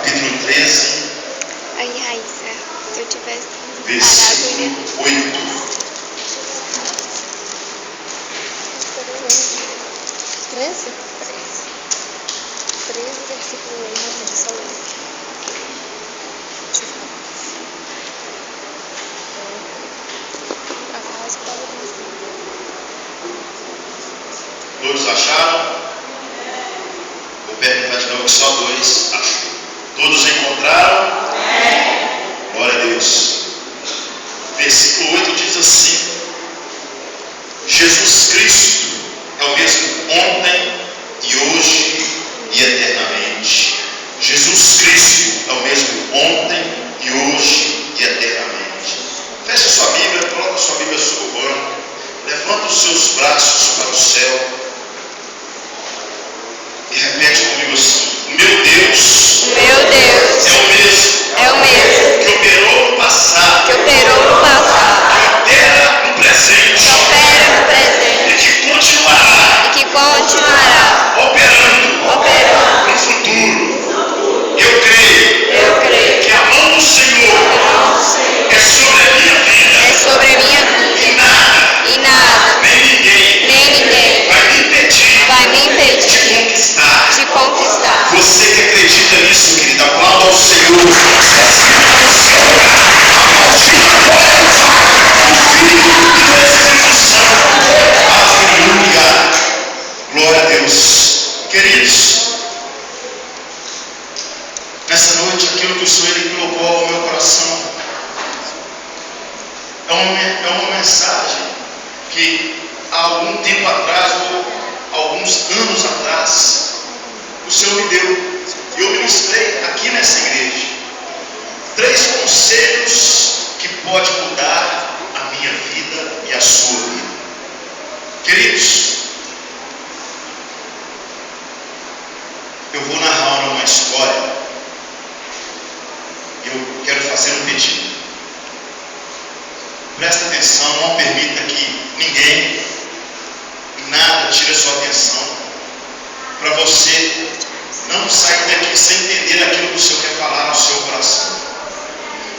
capítulo 13, Aí, Raíssa, se eu tivesse versículo 8. 13, versículo 8, só 8. Deixa eu falar. A casa estava Todos acharam? Vou perguntar de novo que só 2 acham. Todos encontraram? Glória a Deus. Versículo 8 diz assim: Jesus Cristo é o mesmo ontem e hoje e eternamente. Jesus Cristo é o mesmo ontem e hoje e eternamente. Feche sua Bíblia, coloca sua Bíblia sobre o banco, levanta os seus braços para o céu e repete comigo assim: o meu Deus o meu Deus é o mesmo que operou no passado, que operou no passado, que opera no presente e que continuará operando no futuro. Eu creio que a mão do Senhor é sobre a minha vida e nada, nem ninguém vai me impedir de conquistar. Você que acredita nisso, querida, aplauda ao Senhor. Aleluia. Glória a Deus. Queridos, nessa noite aquilo que o Senhor Ele colocou ao meu coração é uma mensagem que há algum tempo atrás, ou alguns anos atrás, o Senhor me deu. Eu ministrei aqui nessa igreja 3 conselhos que podem mudar a minha vida e a sua vida. Queridos, eu vou narrar uma história e eu quero fazer um pedido. Presta atenção, não permita que ninguém, nada tire a sua atenção, para você não sair daqui sem entender aquilo que o Senhor quer falar no seu coração.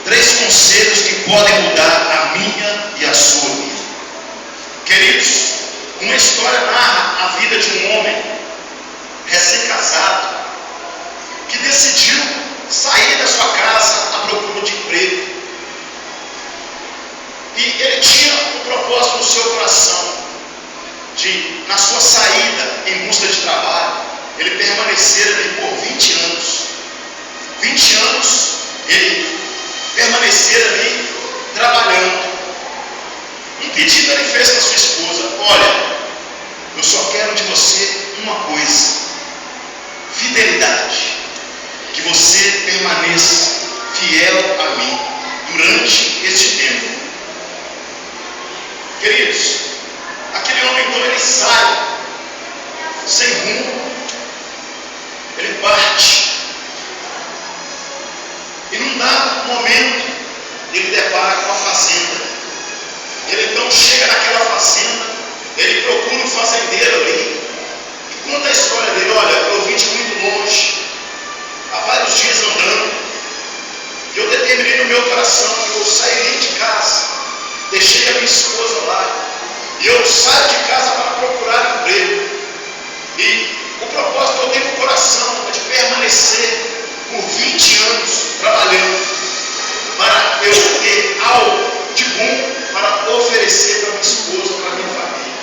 3 conselhos que podem mudar a minha e a sua vida. Queridos, uma história narra a vida de um homem recém-casado que decidiu sair da sua casa à procura de emprego. E ele tinha um propósito no seu coração de, na sua saída em busca de trabalho, ele permanecer ali por 20 anos. 20 anos ele permanecer ali trabalhando. Um pedido ele fez para sua esposa: olha, eu só quero de você uma coisa: fidelidade. Que você permaneça fiel a mim durante este tempo. Queridos, aquele homem então ele sai sem rumo, ele parte, e num dado momento ele depara com a fazenda. Ele então chega naquela fazenda, ele procura um fazendeiro ali e conta a história dele: olha, eu vim de muito longe, há vários dias andando, e eu determinei no meu coração que eu sairia de casa, deixei a minha esposa lá, e eu saio de casa para procurar emprego. E o propósito que eu tenho no coração é de permanecer por 20 anos trabalhando, para eu ter algo de bom para oferecer para minha esposa, para minha família.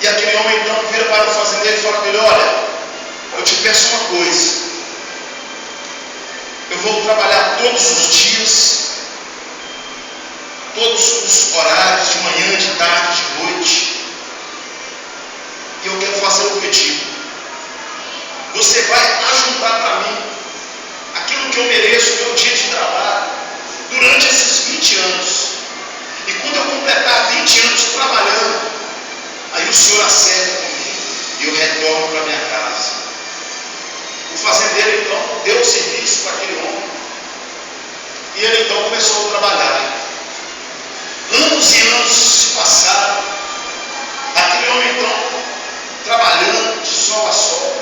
E aquele homem então vira para o fazendeiro e fala para ele: olha, eu te peço uma coisa, eu vou trabalhar todos os dias, todos os horários, de manhã, de tarde, de noite, e eu quero fazer um pedido: você vai ajuntar para mim aquilo que eu mereço, meu dia de trabalho, durante esses 20 anos, e quando eu completar 20 anos trabalhando, aí o Senhor acerta comigo e eu retorno para minha casa. O fazendeiro então deu o serviço para aquele homem, e ele então começou a trabalhar. Anos e anos se passaram, aquele homem então trabalhando de sol a sol,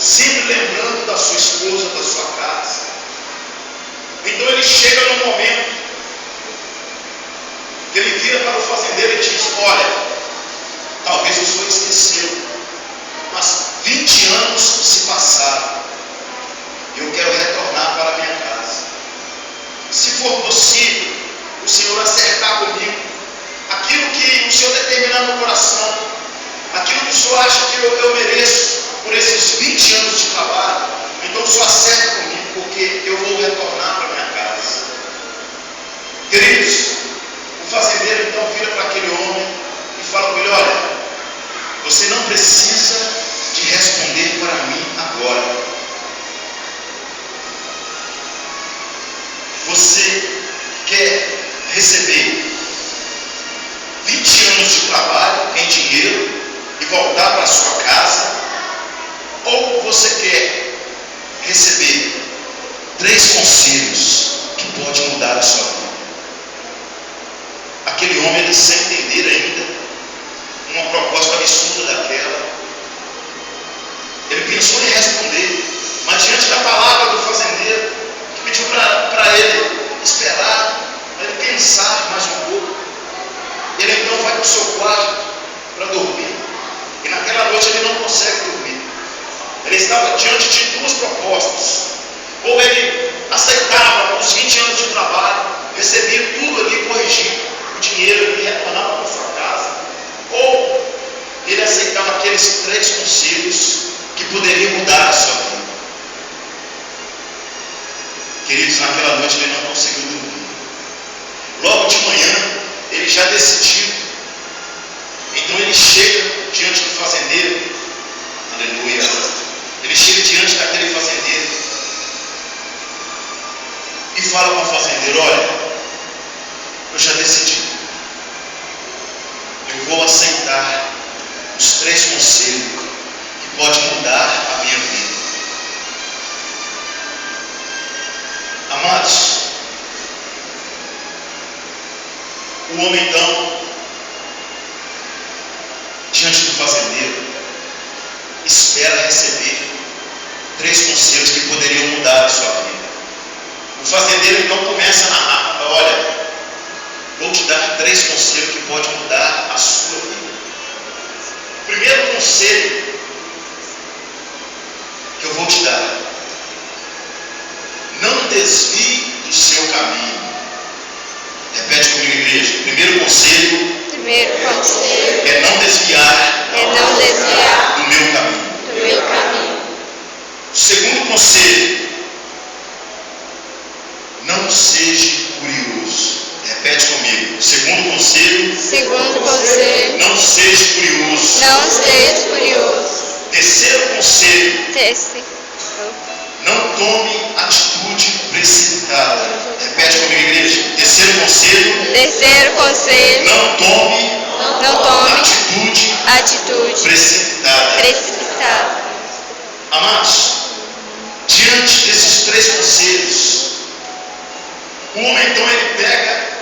sempre lembrando da sua esposa, da sua casa. Então ele chega no momento que ele vira para o fazendeiro e diz: olha, talvez o senhor esqueceu, mas 20 anos se passaram e eu quero retornar para a minha casa. Se for possível, o senhor acertar comigo aquilo que o senhor determinar no coração, aquilo que o senhor acha que eu mereço por esses 20 anos de trabalho, então o senhor acerta comigo, porque eu vou retornar para a minha casa. Queridos, o fazendeiro então vira para aquele homem e fala para ele: olha, você não precisa de responder para mim agora. Você quer receber 20 anos de trabalho em dinheiro e voltar para a sua casa? Ou você quer receber 3 conselhos que podem mudar a sua vida? Aquele homem, ele sem entender ainda uma proposta absurda daquela, ele pensou em responder, mas diante da palavra do fazendeiro, que pediu para ele esperar, para ele pensar mais um pouco, ele então vai para o seu quarto para dormir, e naquela noite ele não consegue dormir. Ele estava diante de 2 propostas: ou ele aceitava os 20 anos de trabalho, recebia tudo ali corrigido, o dinheiro e retornava para sua casa, ou ele aceitava aqueles 3 conselhos que poderiam mudar a sua vida. Queridos, naquela noite ele não conseguiu dormir. Logo de manhã ele já decidiu, então ele chega diante do fazendeiro, aleluia, ele chega diante daquele fazendeiro e fala para o fazendeiro: olha, eu já decidi, eu vou aceitar os 3 conselhos que podem mudar a minha vida. Amados, o homem então, diante do fazendeiro, espera receber 3 conselhos que poderiam mudar a sua vida. O fazendeiro então começa a narrar: olha, vou te dar 3 conselhos que podem mudar a sua vida. O primeiro conselho que eu vou te dar: não desvie do seu caminho. Repete comigo, igreja. O primeiro conselho é não desviar do meu caminho. O segundo conselho: não seja curioso. Repete comigo. O segundo conselho: não seja curioso. Terceiro conselho: não tome atitude precipitada. Repete comigo, igreja. Terceiro conselho: não tome atitude precipitada. Amados, diante desses 3 conselhos, o homem então ele pega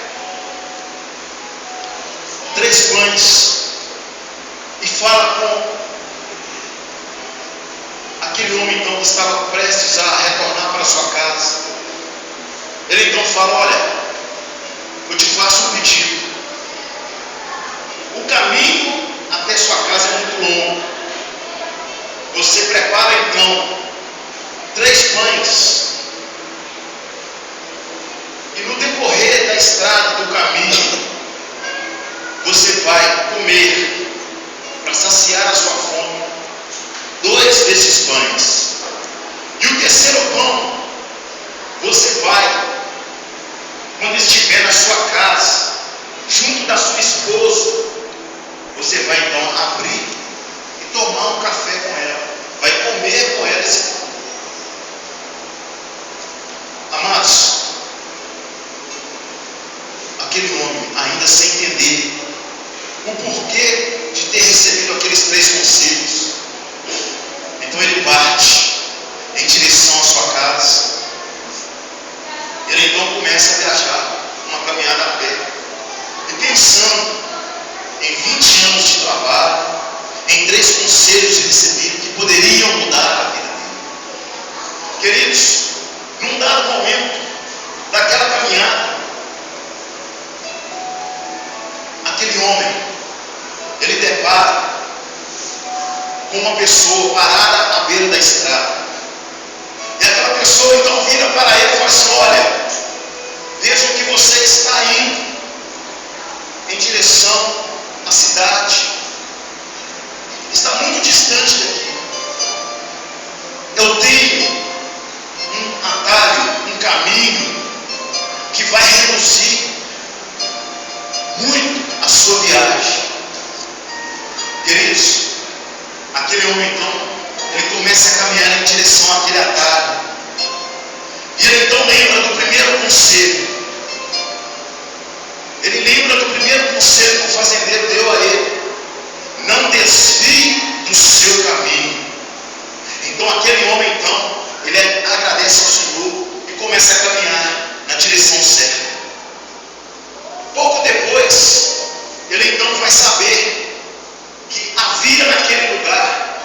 3 pães e fala com aquele homem então que estava prestes a retornar para sua casa. Ele então fala: olha, eu te faço um pedido. O caminho até sua casa é muito longo. Você prepara então 3 pães, e no decorrer da estrada, do caminho, você vai comer, para saciar a sua fome, 2 desses pães. E o terceiro pão, você vai, quando estiver na sua casa, junto da sua esposa, você vai então abrir e tomar um café com ela, vai comer com ela esse pão. Amados, aquele homem, ainda sem entender o porquê de ter recebido aqueles 3 conselhos, então ele parte pessoa parada à beira da estrada. E aquela pessoa então vira para ele e fala assim: olha, vejo que você está indo em direção à cidade, está muito distante daqui. Eu tenho um atalho, um caminho que vai reduzir muito a sua viagem. Queridos, aquele homem então, ele começa a caminhar em direção àquele atalho. E ele então lembra do primeiro conselho. Ele lembra do primeiro conselho que o fazendeiro deu a ele: não desvie do seu caminho. Então aquele homem então, ele agradece ao Senhor e começa a caminhar na direção certa. Pouco depois, ele então vai saber que havia naquele lugar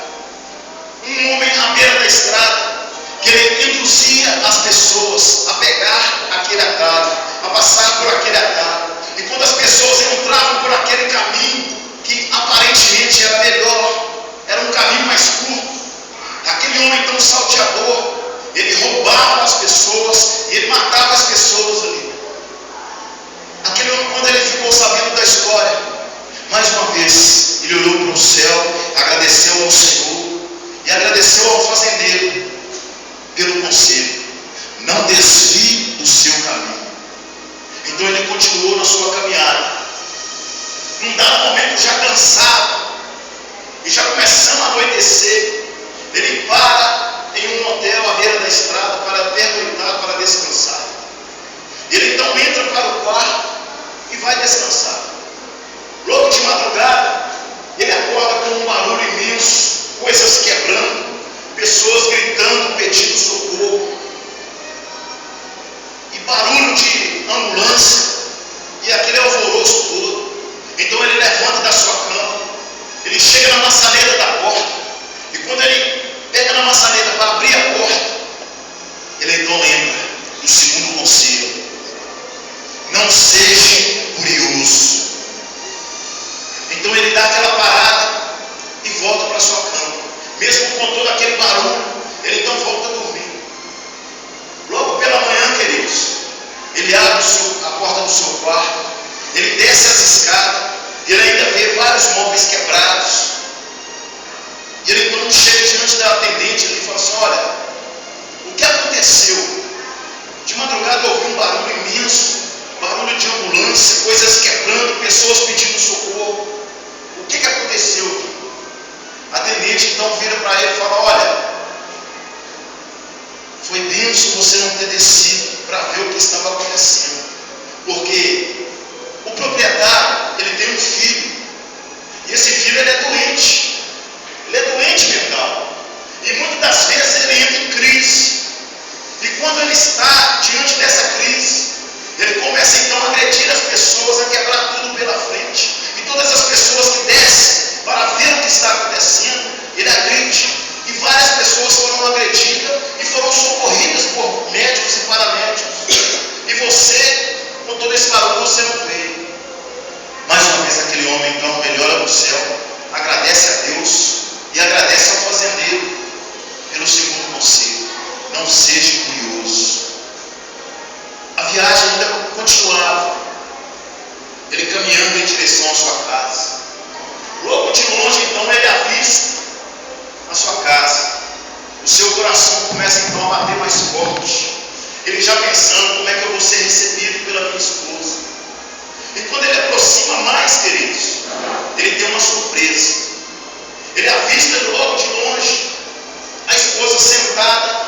um homem à beira da estrada, que ele induzia as pessoas a pegar aquele atalho, a passar por aquele atalho. E quando as pessoas entravam por aquele caminho, que aparentemente era melhor, era um caminho mais curto, aquele homem então salteador, ele roubava as pessoas e ele matava as pessoas ali. Aquele homem, quando ele ficou sabendo da história, mais uma vez ele olhou para o céu, agradeceu ao Senhor e agradeceu ao fazendeiro pelo conselho: não desvie do seu caminho. Então ele continuou na sua caminhada. Num dado momento, já cansado e já começando a anoitecer, ele para em um hotel à beira da estrada para pernoitar, para descansar. Ele então entra para o quarto e vai descansar. Logo de madrugada, ele acorda com um barulho imenso, coisas quebrando, pessoas gritando, pedindo socorro, e barulho de ambulância, e aquele alvoroço todo. Então ele levanta da sua cama, ele chega na maçaneta da porta, e quando ele pega na maçaneta para abrir a porta, ele então lembra do segundo conselho: não seja curioso. Então ele dá aquela parada e volta para sua cama, mesmo com todo aquele barulho. Ele então volta a dormir. Logo pela manhã, queridos, ele abre a porta do seu quarto, ele desce as escadas, e ele ainda vê vários móveis quebrados. E ele então chega diante da atendente e fala assim: olha, o que aconteceu? De madrugada eu ouvi um barulho imenso, barulho de ambulância, coisas quebrando, pessoas pedindo socorro. O que aconteceu? A atendente então vira para ele e fala: olha, foi bênção você não ter descido para ver o que estava acontecendo, porque o proprietário, ele tem um filho, e esse filho ele é doente mental, e muitas das vezes ele entra em crise, e quando ele está diante dessa crise, ele começa então a agredir as pessoas, a quebrar tudo pela frente, e todas as pessoas que descem para ver o que está acontecendo, ele agride, e várias pessoas foram agredidas e foram socorridas por médicos e paramédicos, e você, com todo esse barulho, você não veio. Mais uma vez aquele homem então ele olha para o céu, agradece a Deus e agradece ao fazendeiro pelo segundo conselho: não seja curioso. A viagem ainda continuava, ele caminhando em direção à sua casa. Logo de longe então ele avista a sua casa. O seu coração começa então a bater mais forte, ele já pensando: como é que eu vou ser recebido pela minha esposa? E quando ele aproxima mais, queridos, ele tem uma surpresa. Ele avista logo de longe a esposa sentada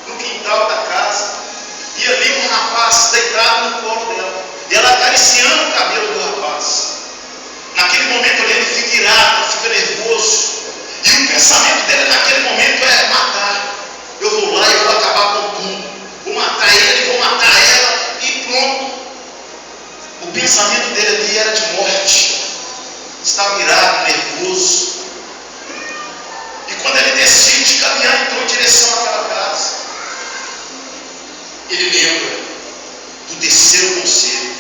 no quintal da casa, e ali um rapaz deitado no colo dela, e ela acariciando o cabelo do rapaz. Naquele momento ali ele fica irado, fica nervoso, e o pensamento dele naquele momento é matar. Eu vou lá e vou acabar com tudo, vou matar ele, vou matar ela, e pronto. O pensamento dele ali era de morte. Estava irado, nervoso. E quando ele decide caminhar então em direção àquela casa, ele lembra do terceiro conselho: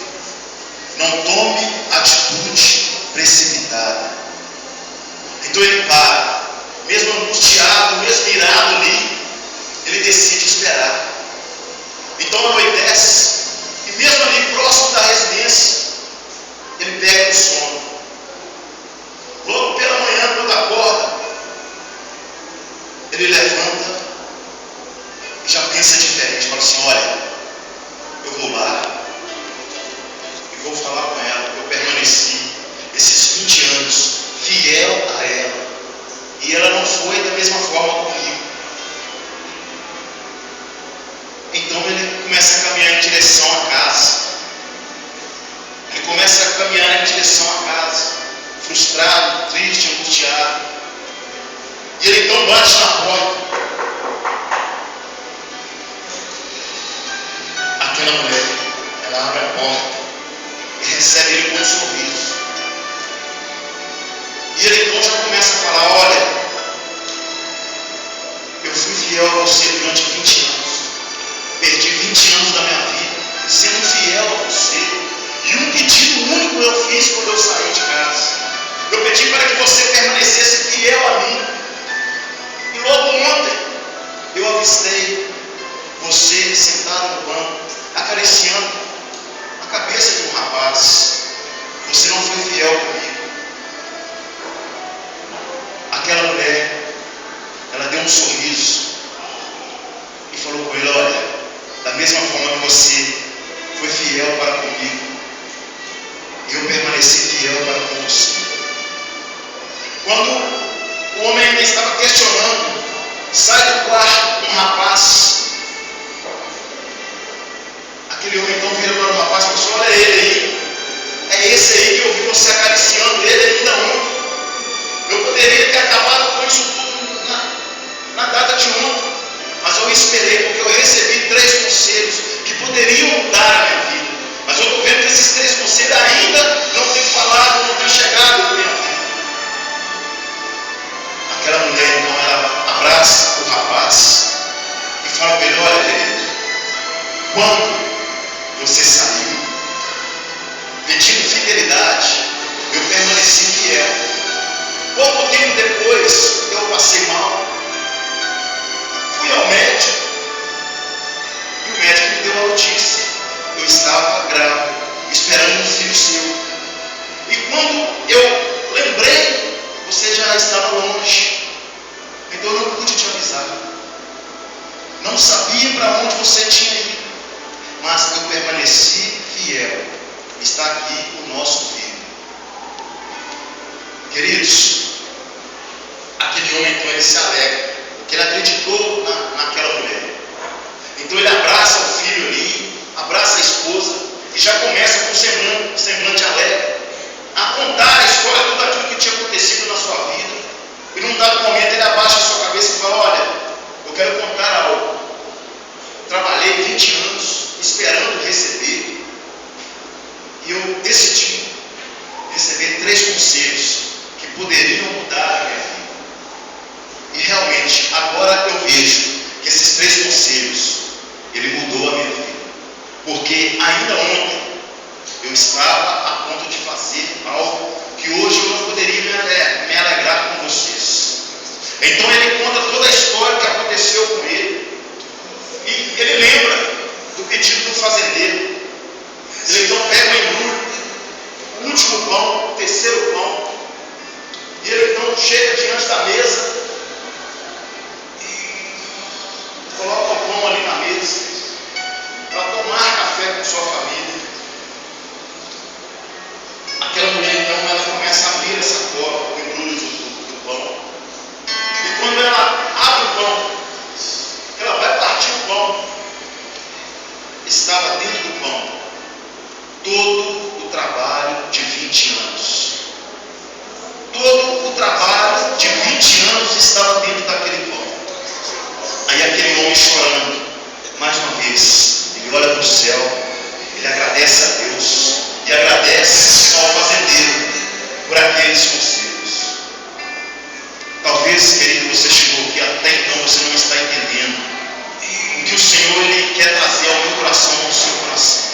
não tome atitude precipitada. Então ele para, mesmo acontece que mesmo ali próximo da residência, ele pega no sono. Logo pela manhã, quando acorda, ele levanta e já pensa diferente. Fala assim: olha, eu vou lá e vou falar com ela. Eu permaneci esses 20 anos fiel a ela, e ela não foi da mesma forma comigo. Então ele começa a caminhar em direção à casa. Ele começa a caminhar em direção à casa, frustrado, triste, angustiado. E ele então bate na porta. Aquela mulher, ela abre a porta e recebe ele com um sorriso. E ele então já começa a falar: olha, eu fui fiel a você durante 20 anos. Perdi 20 anos da minha vida sendo fiel a você. E um pedido único eu fiz quando eu saí de casa. Eu pedi para que você permanecesse fiel a mim. E logo ontem eu avistei você sentado no banco, acariciando a cabeça de um rapaz. Você não foi fiel comigo. Aquela mulher, ela deu um sorriso e falou com ele: olha, da mesma forma que você foi fiel para comigo, eu permaneci fiel para com você. Quando o homem ainda estava questionando, sai do quarto um rapaz. Aquele homem então vira para o rapaz e falou assim: olha ele aí, é esse aí que eu vi você acariciando ele ainda ontem. Eu poderia ter acabado com isso tudo na data de ontem, mas eu esperei, porque eu recebi 3 conselhos que poderiam mudar a minha vida. Mas eu estou vendo que esses 3 conselhos ainda não têm falado, não têm chegado na minha vida. Aquela mulher então, ela abraça o rapaz e fala para ele: olha querido, quando você saiu pedindo fidelidade, eu permaneci fiel. Pouco tempo depois eu passei mal, fui ao médico e o médico me deu a notícia: eu estava grávida, esperando um filho seu. E quando eu lembrei, você já estava longe, então eu não pude te avisar. Não sabia para onde você tinha ido, mas eu permaneci fiel. Está aqui o nosso filho. Queridos, aquele homem então ele se alegra, porque ele acreditou naquela mulher. Então ele abraça o filho ali, abraça a esposa e já começa com um semblante alegre a contar a história de tudo aquilo que tinha acontecido na sua vida. E num dado momento ele abaixa a sua cabeça e fala: olha, eu quero contar algo. Trabalhei 20 anos esperando receber, e eu decidi receber 3 conselhos que poderiam mudar a minha vida. E realmente, agora eu vejo que esses 3 conselhos, ele mudou a minha vida. Porque ainda ontem eu estava a ponto de fazer algo que hoje eu não poderia me alegrar com vocês. Então ele conta toda a história que aconteceu com ele. E ele lembra do pedido do fazendeiro. Ele então pega o embrulho, o último pão, o terceiro pão, e ele então chega diante da mesa e coloca o pão ali na mesa para tomar café com sua família. Aquela mulher então ela começa a abrir essa sacola, o embrulho do pão, e quando ela abre o pão, ela vai partir o pão, estava dentro do pão todo o trabalho de 20 anos. Todo o trabalho de 20 anos estava dentro daquele pão. Aí aquele homem chorando, mais uma vez, ele olha para o céu, ele agradece a Deus e agradece ao fazendeiro por aqueles conselhos. Talvez, querido, você chegou aqui, até então você não está entendendo o que o Senhor ele quer trazer ao meu coração, ao seu coração.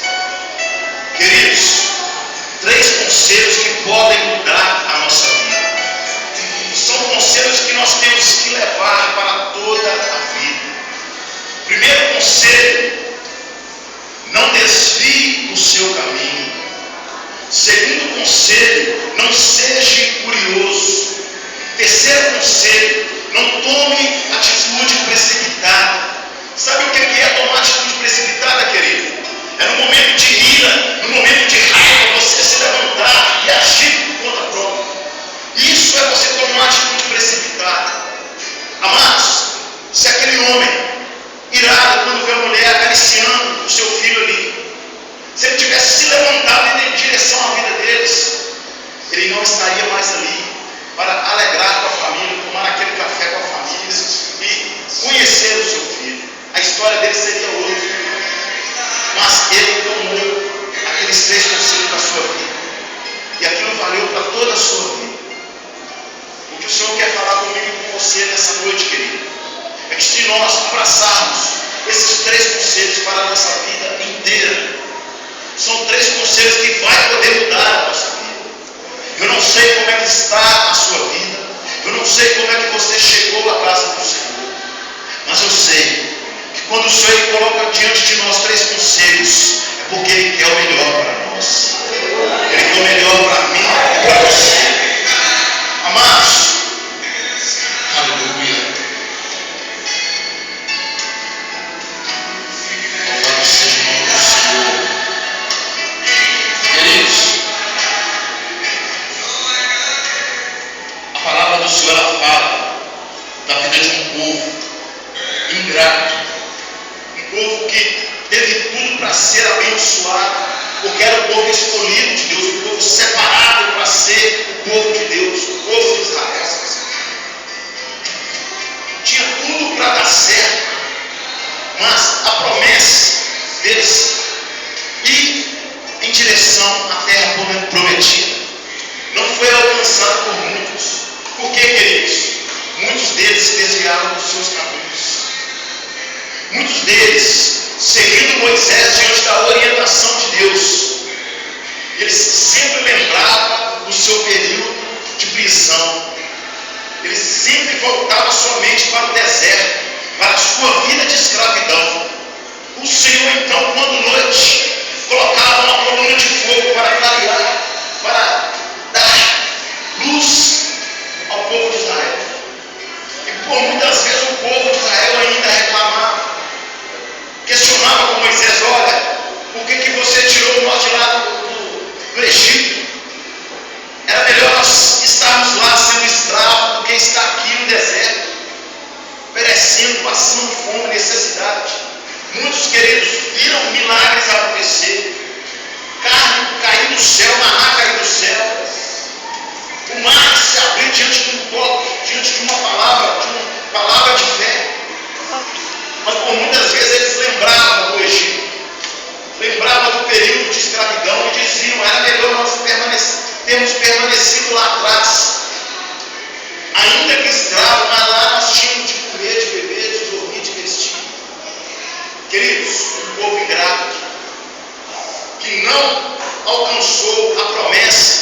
Queridos, 3 conselhos que podem mudar a nossa vida. São conselhos que nós temos que levar para toda a vida. Primeiro conselho: não seu caminho. Segundo conselho, não seja curioso. Terceiro conselho, não tome atitude precipitada. Sabe o que é tomar atitude precipitada, querido? É no momento de ira, no momento de raiva, você se levantar e agir por conta própria. Isso é você tomar atitude precipitada. Amados, se aquele homem, irado quando vê a mulher acariciando o seu filho ali, se ele tivesse se levantado em direção à vida deles, ele não estaria mais ali para alegrar com a família, tomar aquele café com a família e conhecer o seu filho. A história dele seria outra. Mas ele tomou aqueles 3 conselhos para a sua vida. E aquilo valeu para toda a sua vida. O que o Senhor quer falar comigo e com você nessa noite, querido, é que se nós abraçarmos esses 3 conselhos para a nossa vida inteira, são 3 conselhos que vai poder mudar a nossa vida. Eu não sei como é que está a sua vida. Eu não sei como é que você chegou à casa do Senhor. Mas eu sei que quando o Senhor coloca diante de nós 3 conselhos, é porque Ele quer o melhor para nós. Ele quer o melhor para mim e para você. Amados, aleluia. Louvado seja o nome do Senhor. Queridos, a palavra do Senhor ela fala da vida de um povo ingrato, um povo que teve tudo para ser abençoado, porque era o povo escolhido de Deus, o povo separado para ser o povo de Deus, o povo de Israel. Tinha tudo para dar certo, mas a promessa deles ir em direção à terra prometida não foi alcançada por muitos. Por que, queridos? Muitos deles se desviaram dos seus caminhos. Muitos deles, seguindo Moisés diante da orientação de Deus, eles sempre lembravam do seu período de prisão. Eles sempre voltavam somente para o deserto, para a sua vida de escravidão. O Senhor então, quando noite, colocava uma coluna de fogo para clarear, para dar luz ao povo de Israel. E por muitas vezes o povo de Israel ainda reclamava, questionava com Moisés: olha, por que você tirou nós de lá do Egito? Era melhor nós estarmos lá sendo escravos do que estar aqui no deserto, perecendo, passando fome, necessidade. Muitos, queridos, viram milagres acontecer, carne cair do céu, maná cair do céu, o mar se abrir diante de um toque, diante de uma palavra de fé. Mas por muitas vezes eles lembravam do Egito, lembravam do período de escravidão e diziam: era melhor nós termos permanecido lá atrás, ainda que escravos, mas lá nós tínhamos de comer, de beber, de dormir, de vestir. Queridos, um povo ingrato, que não alcançou a promessa,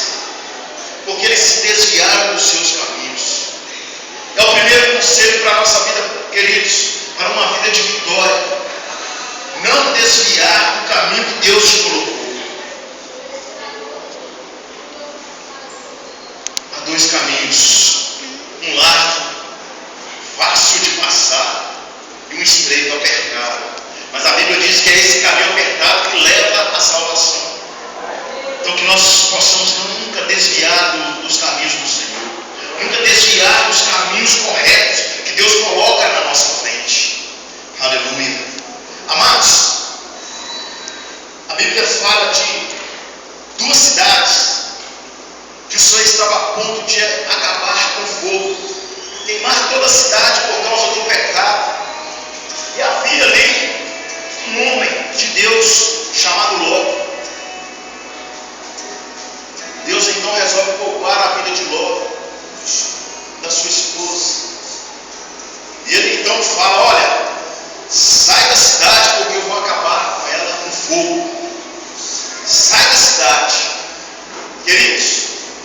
porque eles se desviaram dos seus caminhos. É o primeiro conselho para a nossa vida, queridos, para uma vida de vitória: não desviar do caminho que Deus te colocou. Há 2 caminhos, um largo, fácil de passar, e um estreito, apertado. Mas a Bíblia diz que é esse caminho apertado que leva à salvação. Então que nós possamos nunca desviar dos caminhos do Senhor, nunca desviar dos caminhos corretos que Deus coloca na nossa frente. Aleluia. Amados, a Bíblia fala de 2 cidades que o Senhor estava a ponto de acabar com fogo, queimar toda a cidade por causa do pecado. E havia ali um homem de Deus chamado Ló. Deus então resolve poupar a vida de Ló, da sua esposa. E ele então fala: olha, sai da cidade, porque eu vou acabar com ela com fogo. Sai da cidade. Queridos,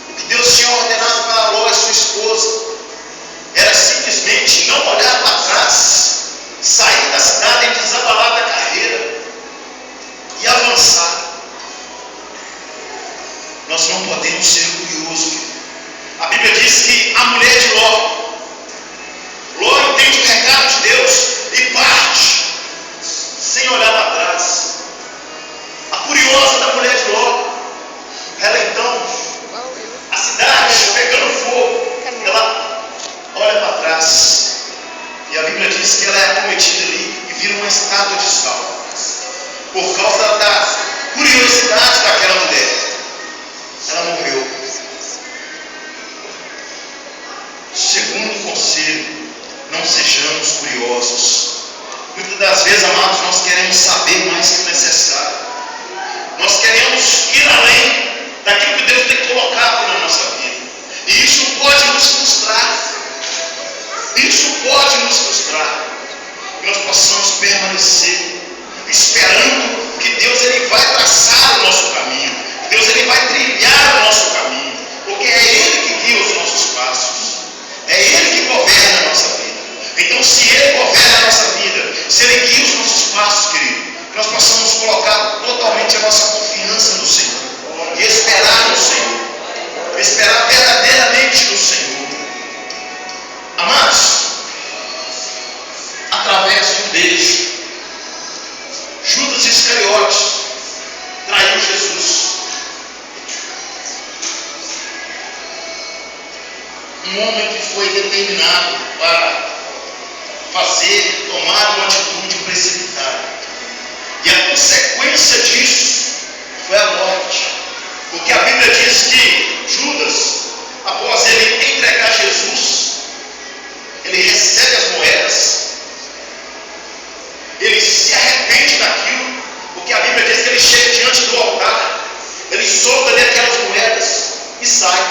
o que Deus tinha ordenado para Ló e sua esposa era simplesmente não olhar para trás, sair da cidade e desabalar da carreira e avançar. diz que ela é acometida ali e vira uma estátua de sal. Por causa da curiosidade daquela mulher. Ela morreu. Segundo conselho, não sejamos curiosos. Muitas das vezes, amados, nós queremos saber mais que o necessário. Nós queremos ir além daquilo que Deus tem colocado na nossa vida. E isso pode nos frustrar. Isso pode nos frustrar. Que nós possamos permanecer esperando que Deus ele vai traçar o nosso caminho. Deus ele vai trilhar o nosso caminho. Porque é Ele que guia os nossos passos. É Ele que governa a nossa vida. Então, se Ele governa a nossa vida, se Ele guia os nossos passos, querido, nós possamos colocar totalmente a nossa confiança no Senhor. E esperar no Senhor. Esperar verdadeiramente no Senhor. Amados, através de um beijo, Judas Iscariotes traiu Jesus. Um homem que foi determinado para tomar uma atitude precipitada. E a consequência disso foi a morte. Porque a Bíblia diz que Judas, após ele entregar Jesus, ele recebe as moedas, ele se arrepende daquilo, porque a Bíblia diz que ele chega diante do altar, ele solta ali aquelas moedas e sai.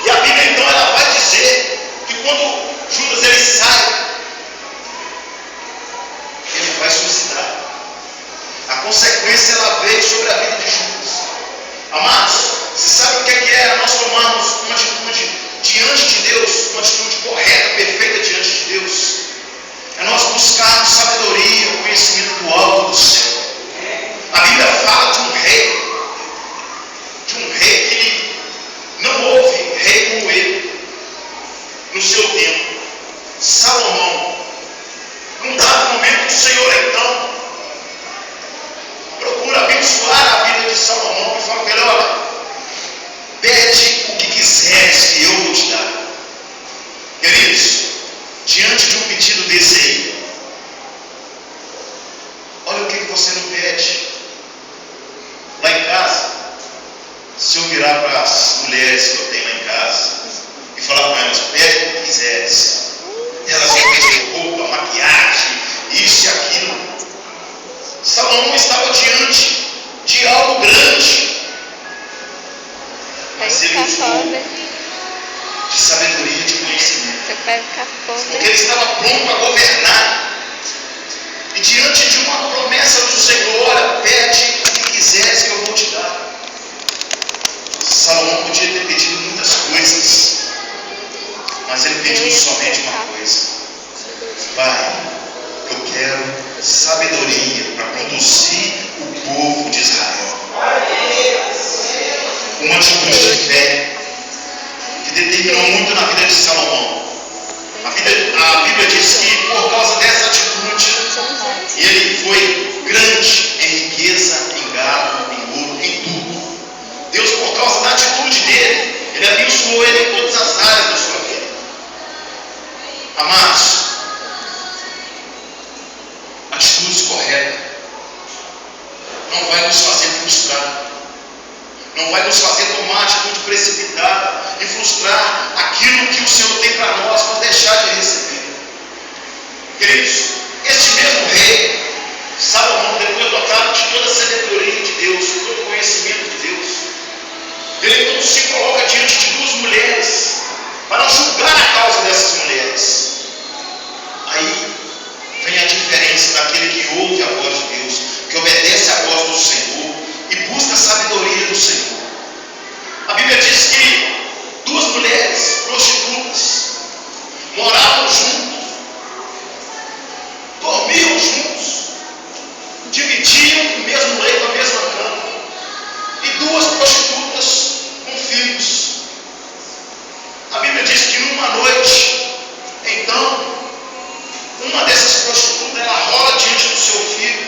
E a Bíblia então ela vai dizer que quando Judas ele sai, ele vai suicidar. A consequência ela veio sobre a vida de Judas. Amados, você sabe o que é nós tomarmos uma atitude diante de Deus, uma atitude correta, perfeita diante de Deus? É nós buscarmos sabedoria, conhecimento do alto do céu. A Bíblia fala de um rei que não houve rei como ele no seu tempo, Salomão. Num dado momento, o Senhor então procura abençoar a vida de Salomão e fala para ele: olha, pede o que quiseres que eu vou te dar. Queridos, diante de um pedido desse aí, olha o que você não pede. Lá em casa, se eu virar para as mulheres que eu tenho lá em casa e falar para elas: pede o que quiseres, elas vão pedir roupa, maquiagem, isso e aquilo. Salomão estava diante de algo grande, mas ele usou de sabedoria e de conhecimento. Você vai ficar pobre. Porque ele estava pronto a governar. E diante de uma promessa do Senhor: olha, pede o que quiseres que eu vou te dar. Salomão podia ter pedido muitas coisas, mas ele pediu somente uma coisa: Pai, eu quero sabedoria para conduzir o povo de Israel. Uma atitude de fé que determinou muito na vida de Salomão. A Bíblia diz que por causa dessa atitude, ele foi grande em riqueza, em gado, em ouro, em tudo. Deus, por causa da atitude dele, ele abençoou ele em todas as áreas da sua vida. Amados, atitudes corretas não vai nos fazer frustrar, não vai nos fazer tomar atitude precipitada e frustrar aquilo que o Senhor tem para nós, por deixar de receber. Queridos, este mesmo rei, Salomão, depois dotado de toda a sabedoria de Deus, todo o conhecimento de Deus, ele então se coloca diante de duas mulheres para julgar a causa dessas mulheres. Aí vem a diferença daquele que ouve a voz de Deus, que obedece à voz do Senhor e busca a sabedoria do Senhor. A Bíblia diz que duas mulheres prostitutas moravam juntos, dormiam juntos, dividiam o mesmo leito, a mesma cama, e duas prostitutas com filhos. A Bíblia diz que numa noite, então, uma dessas prostitutas ela rola diante do seu filho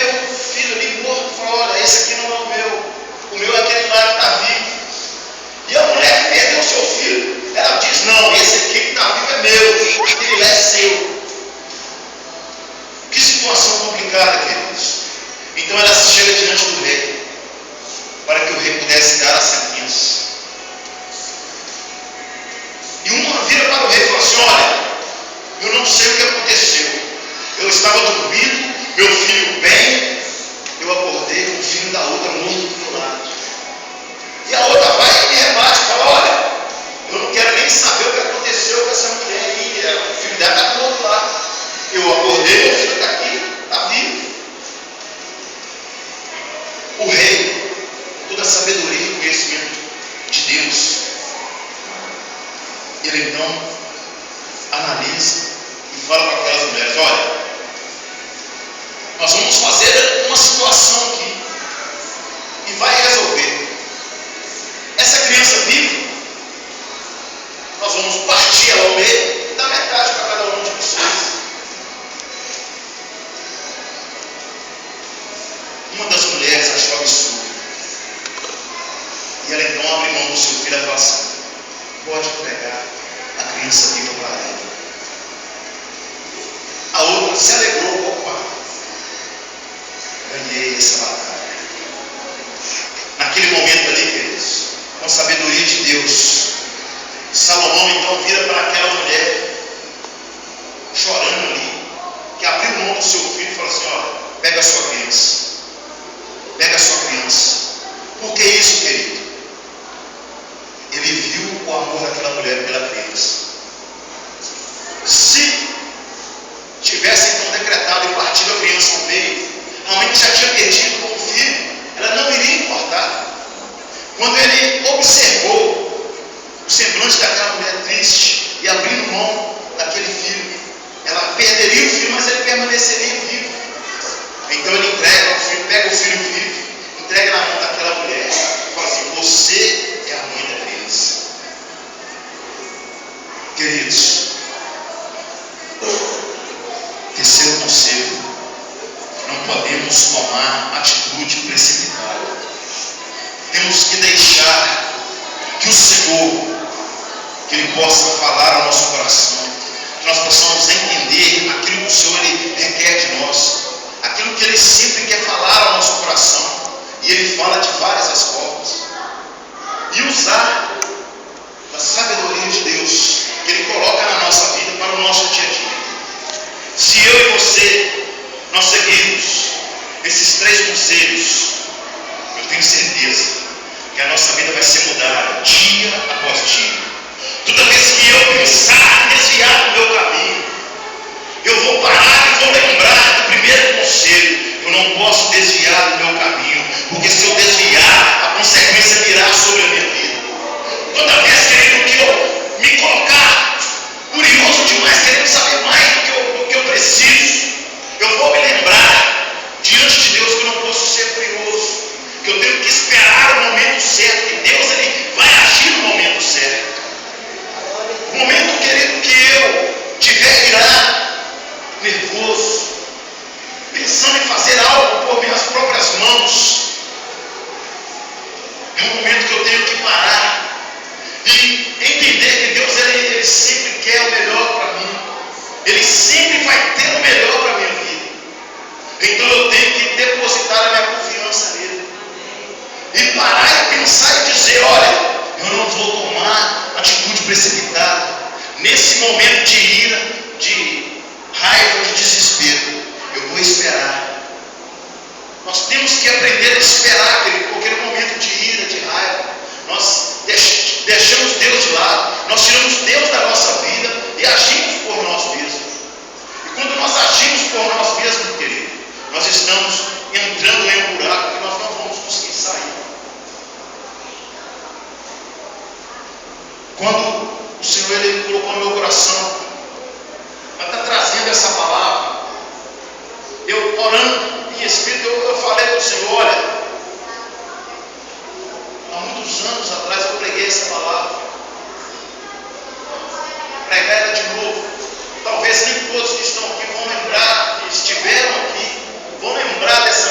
vê o filho ali morto e fala: olha, esse aqui não é o meu é aquele lá que está vivo. E a mulher que perdeu o seu filho, ela diz: não, esse aqui que está vivo é meu, ele é seu. Que situação complicada, queridos. Então ela chega diante do rei, para que o rei pudesse dar a sentença. E uma vira para o rei e fala assim: olha, eu não sei o que aconteceu. Eu estava dormindo, meu filho bem, eu acordei com o filho da outra morto do meu lado. E a outra vai e me rebate e fala: olha, eu não quero nem saber o que aconteceu com essa mulher aí, o filho dela está morto lá. Eu acordei, meu filho está aqui, está vivo. O rei, toda a sabedoria e conhecimento de Deus, ele então analisa e fala para aquelas mulheres: olha, nós vamos fazer uma situação aqui e vai resolver. Essa criança viva, nós vamos partir ela ao meio e dar metade para cada um de vocês. Uma das mulheres achou absurdo, e ela então abre mão do seu filho e fala assim: pode pegar a criança viva para ela. A outra se alegrou: opa, ganhei essa batalha. Naquele momento ali, queridos, com a sabedoria de Deus, Salomão então vira para aquela mulher, chorando ali, que abriu mão do seu filho e fala assim: olha, pega a sua criança. Pega a sua criança. Por que isso, querido? Ele viu o amor daquela mulher pela criança. Se tivesse então decretado e partido a criança ao meio, a mãe já tinha perdido com o filho, ela não iria importar. Quando ele observou o semblante daquela mulher triste e abrindo mão daquele filho, ela perderia o filho, mas ele permaneceria vivo. Então ele entrega o filho, pega o filho vivo, entrega na mão daquela mulher e fala assim: você é a mãe da criança. Queridos, terceiro conselho: não podemos tomar atitude precipitada. Temos que deixar que o Senhor, que Ele possa falar ao nosso coração, que nós possamos entender aquilo que o Senhor Ele requer de nós, aquilo que Ele sempre quer falar ao nosso coração, e Ele fala de várias as formas, e usar da sabedoria de Deus que Ele coloca na nossa vida para o nosso dia a dia. Se eu e você, nós seguirmos esses 3 conselhos, eu tenho certeza que a nossa vida vai ser mudada dia após dia. Toda vez que eu pensar em desviar do meu caminho, eu vou parar e vou lembrar do primeiro conselho: eu não posso desviar do meu caminho, porque se eu desviar, a consequência virá sobre a minha vida. Toda vez, querido, que eu me colocar curioso demais, querendo saber mais do que eu preciso, eu vou me lembrar diante de Deus que eu não posso ser curioso, que eu tenho que esperar o momento certo, que Deus Ele vai agir no momento certo. O momento, querido, que eu tiver irado, nervoso, pensando em fazer algo por minhas próprias mãos, é um momento que eu tenho que parar e entender que Deus ele sempre quer o melhor para mim. Ele sempre vai ter o melhor para a minha vida. Então eu tenho que depositar a minha confiança nele e parar e pensar e dizer: olha, eu não vou tomar atitude precipitada nesse momento de ira, de raiva, de desespero. Eu vou esperar. Nós temos que aprender a esperar, porque no momento de ira, de raiva, nós deixamos Deus de lado, nós tiramos Deus da nossa vida e agimos por nós mesmos. E quando nós agimos por nós mesmos, querido, nós estamos entrando em um buraco que nós não vamos conseguir sair. Quando o Senhor Ele colocou no meu coração para estar trazendo essa palavra, eu orando em espírito, eu falei para o Senhor: olha, há muitos anos atrás eu preguei essa palavra, pregar ela de novo. Talvez nem todos que estão aqui vão lembrar, que estiveram aqui, vão lembrar dessa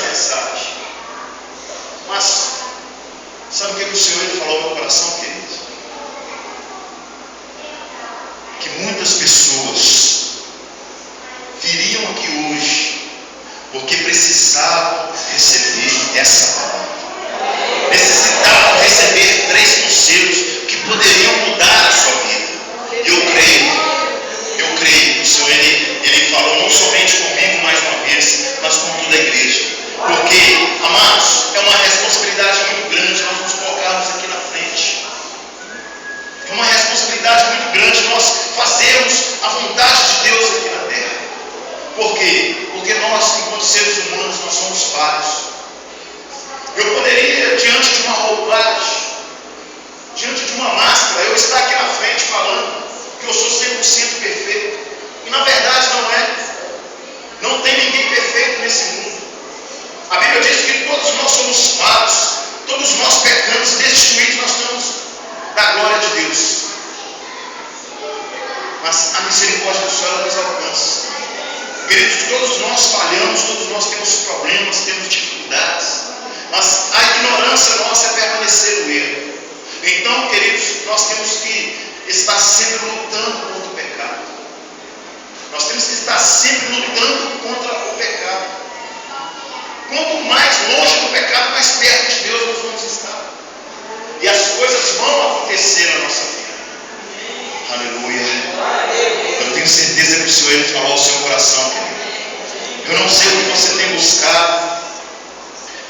porque precisavam receber essa palavra. Necessitavam receber 3 conselhos que poderiam mudar a sua vida. E eu creio que o Senhor, Ele falou não somente comigo mais uma vez, mas com toda a igreja. Porque, amados, é uma responsabilidade muito grande nós nos colocarmos aqui na frente. É uma responsabilidade muito grande nós fazermos a vontade de Deus aqui na terra. Por quê? Porque nós, enquanto seres humanos, nós somos falhos. Eu poderia, diante de uma roupagem, diante de uma máscara, eu estar aqui na frente falando que eu sou 100% perfeito. E na verdade não é. Não tem ninguém perfeito nesse mundo. A Bíblia diz que todos nós somos falhos, todos nós pecamos, destituídos nós estamos da glória de Deus. Mas a misericórdia do Senhor nos alcança. Queridos, todos nós falhamos, todos nós temos problemas, temos dificuldades. Mas a ignorância nossa é permanecer no erro. Então, queridos, nós temos que estar sempre lutando contra o pecado. Nós temos que estar sempre lutando contra o pecado. Quanto mais longe do pecado, mais perto de Deus nós vamos estar. E as coisas vão acontecer na nossa vida. Aleluia. Eu tenho certeza que o Senhor Ele falou ao seu coração, querido. Eu não sei o que você tem buscado.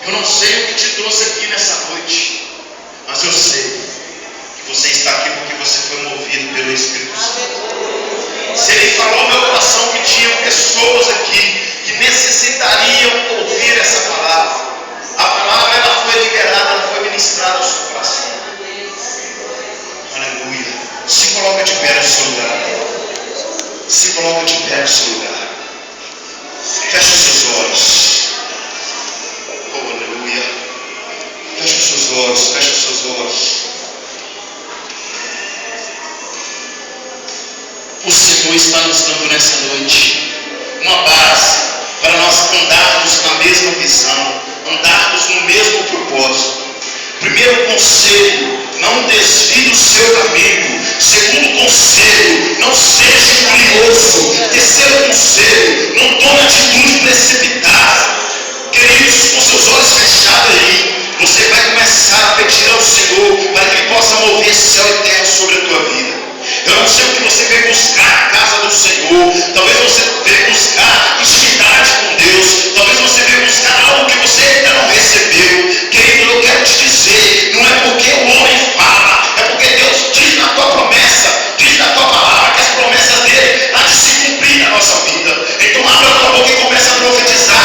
Eu não sei o que te trouxe aqui nessa noite. Mas eu sei que você está aqui porque você foi movido pelo Espírito Santo. Se Ele falou ao meu coração que tinham pessoas aqui que necessitariam ouvir essa palavra. A palavra ela foi liberada, ela foi ministrada ao seu coração. Aleluia. Se coloca de pé no seu lugar. Se coloca de pé no seu lugar. Feche os seus olhos. Oh, aleluia. Feche os seus olhos. Feche os seus olhos. O Senhor está nos dando nessa noite uma base para nós andarmos na mesma visão, andarmos no mesmo propósito. Primeiro conselho, não desvie do seu caminho. Segundo conselho, não seja curioso. Terceiro conselho, não tome atitude precipitada. Queridos, com seus olhos fechados aí, você vai começar a pedir ao Senhor para que Ele possa mover céu e terra sobre a tua vida. Eu não sei o que você veio buscar na casa do Senhor. Talvez você veio buscar intimidade com Deus. Talvez você veio buscar algo que você ainda não recebeu. Querido, eu quero te dizer, não é porque o homem fala, é porque Deus diz na tua promessa, diz na tua palavra que as promessas dele há de se cumprir na nossa vida. Então abra a tua boca e começa a profetizar.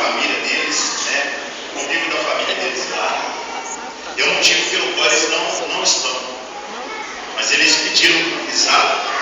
família deles, né? O convívio da família deles lá. É um motivo pelo qual eles não estão. Mas eles pediram para Isaac